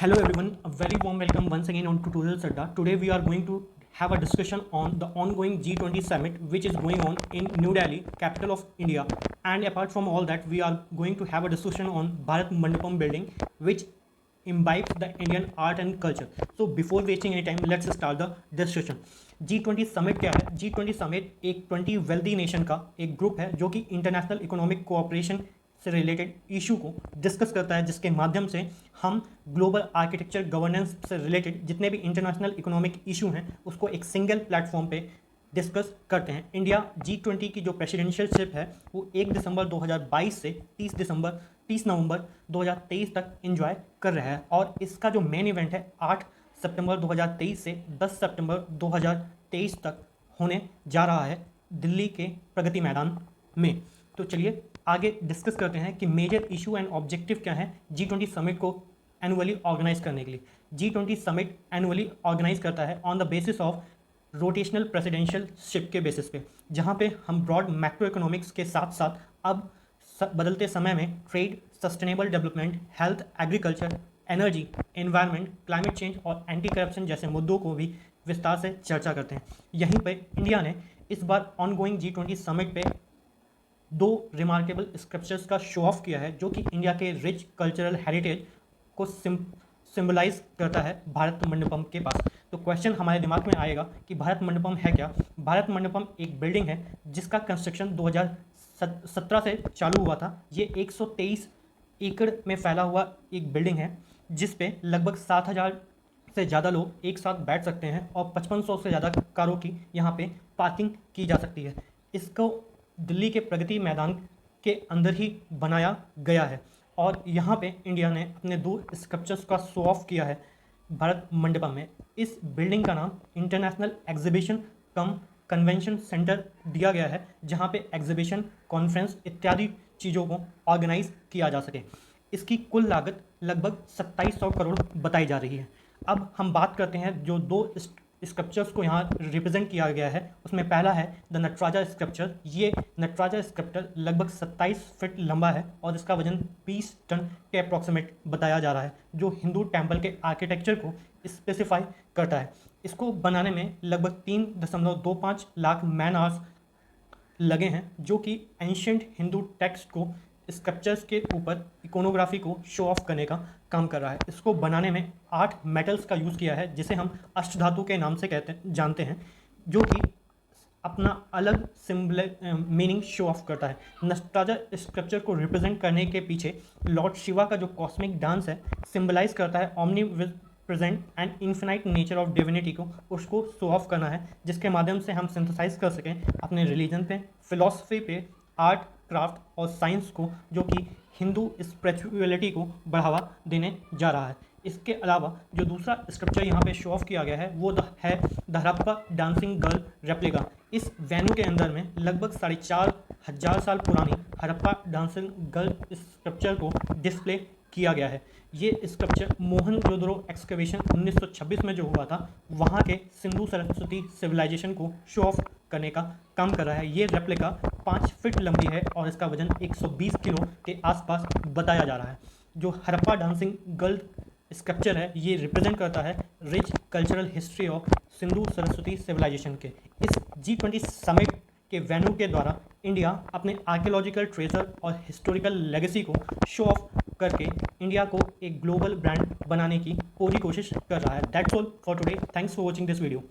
Hello everyone, a very warm welcome once again on Tutorial Sadda. Today we are going to have a discussion on the ongoing G20 summit which is going on in New Delhi, capital of India. And apart from all that, we are going to have a discussion on Bharat Mandapam building which imbibes the Indian art and culture. So before wasting any time, let's start the discussion. G20 summit क्या है? G20 summit एक 20 wealthy nation का एक group है जो कि international economic cooperation से related issue को डिस्कस करता है, जिसके माध्यम से हम ग्लोबल आर्किटेक्चर गवर्नेंस से रिलेटेड जितने भी इंटरनेशनल इकोनॉमिक इशू हैं उसको एक सिंगल प्लेटफॉर्म पे डिस्कस करते हैं। इंडिया G20 की जो प्रेसिडेंशियलशिप है वो 1 दिसंबर 2022 से 30 नवंबर 2023 तक एंजॉय कर रहा है और इसका जो मेन इवेंट है 8 सितंबर 2023 से 10 सितंबर 2023 तक होने जा रहा है दिल्ली के प्रगति मैदान में। तो चलिए आगे डिस्कस करते हैं कि मेजर इशू एंड ऑब्जेक्टिव क्या है G20 समिट को एनुअली ऑर्गेनाइज करने के लिए। G20 समिट एनुअली ऑर्गेनाइज करता है on the basis of rotational presidential ship के बेसिस पे, जहाँ पे हम ब्रॉड मैक्रो इकोनॉमिक्स के साथ साथ अब बदलते समय में trade, sustainable development, health, agriculture, energy, environment, climate change और एंटी करप्शन जैसे मुद्दों को भी विस्तार से चर्चा करते हैं। यहीं पे इंडिया ने इस बार ऑनगोइंग G20 समिट पे दो रिमार्केबल स्क्रिप्चर्स का शो ऑफ किया है जो कि इंडिया के रिच कल्चरल हेरिटेज को सिंबलाइज करता है भारत मंडपम के पास। तो क्वेश्चन हमारे दिमाग में आएगा कि भारत मंडपम है क्या। भारत मंडपम एक बिल्डिंग है जिसका कंस्ट्रक्शन 2017 से चालू हुआ था। ये 123 एकड़ में फैला हुआ एक बिल्डिंग है जिस पे लगभग 7,000 से ज़्यादा लोग एक साथ बैठ सकते हैं और 5500 से ज़्यादा कारों की यहाँ पे पार्किंग की जा सकती है। इसको दिल्ली के प्रगति मैदान के अंदर ही बनाया गया है और यहाँ पे इंडिया ने अपने दो स्कल्पचर्स का शो ऑफ किया है भारत मंडपम में। इस बिल्डिंग का नाम इंटरनेशनल एग्जीबिशन कम कन्वेंशन सेंटर दिया गया है, जहाँ पे एग्जीबिशन, कॉन्फ्रेंस इत्यादि चीज़ों को ऑर्गेनाइज किया जा सके। इसकी कुल लागत लगभग 2700 करोड़ बताई जा रही है। अब हम बात करते हैं जो दो स्कल्पचर्स को यहाँ रिप्रेजेंट किया गया है, उसमें पहला है द नटराजा स्कल्पचर। ये नटराजा स्कल्पचर लगभग 27 फीट लंबा है और इसका वजन 20 टन के अप्रॉक्सीमेट बताया जा रहा है, जो हिंदू टेम्पल के आर्किटेक्चर को स्पेसिफाई करता है। इसको बनाने में लगभग 3.25 लाख मैन आवर्स लगे हैं, जो कि एंशियंट हिंदू टेक्स्ट को स्कल्पचर्स के ऊपर इकोनोग्राफी को शो ऑफ करने का काम कर रहा है। इसको बनाने में 8 मेटल्स का यूज़ किया है जिसे हम अष्टधातु के नाम से जानते हैं, जो कि अपना अलग सिंबल मीनिंग शो ऑफ करता है। नटराजा स्कल्पचर को रिप्रेजेंट करने के पीछे लॉर्ड शिवा का जो कॉस्मिक डांस है सिंबलाइज करता है omni present and infinite nature of divinity को, उसको शो ऑफ करना है, जिसके माध्यम से हम सिंथेसाइज कर सकें अपने रिलीजन पे, फिलॉसफी पे, आर्ट, क्राफ्ट और साइंस को, जो कि हिंदू स्पिरिचुअलिटी को बढ़ावा देने जा रहा है। इसके अलावा जो दूसरा स्कल्पचर यहाँ पे शो ऑफ किया गया है वो है the Harappa dancing girl replica. इस वेन्यू के अंदर में लगभग 4,500 साल पुरानी हड़प्पा डांसिंग गर्ल स्कल्पचर को डिस्प्ले किया गया है। ये स्कल्पचर मोहनजोदड़ो एक्सकवेशन 1926 में जो हुआ था वहाँ के सिंधु सरस्वती सिविलाइजेशन को शो ऑफ करने का काम कर रहा है। ये रेप्लिका 5 फीट लंबी है और इसका वजन 120 किलो के आसपास बताया जा रहा है। जो हड़प्पा डांसिंग गर्ल स्कल्पचर है ये रिप्रेजेंट करता है rich cultural history of Sindhu Saraswati civilisation के। इस G20 समिट के वेन्यू के द्वारा इंडिया अपने आर्कियोलॉजिकल ट्रेजर और हिस्टोरिकल लेगेसी को शो ऑफ करके इंडिया को एक ग्लोबल ब्रांड बनाने की पूरी कोशिश कर रहा है। That's all for today. Thanks for watching this video.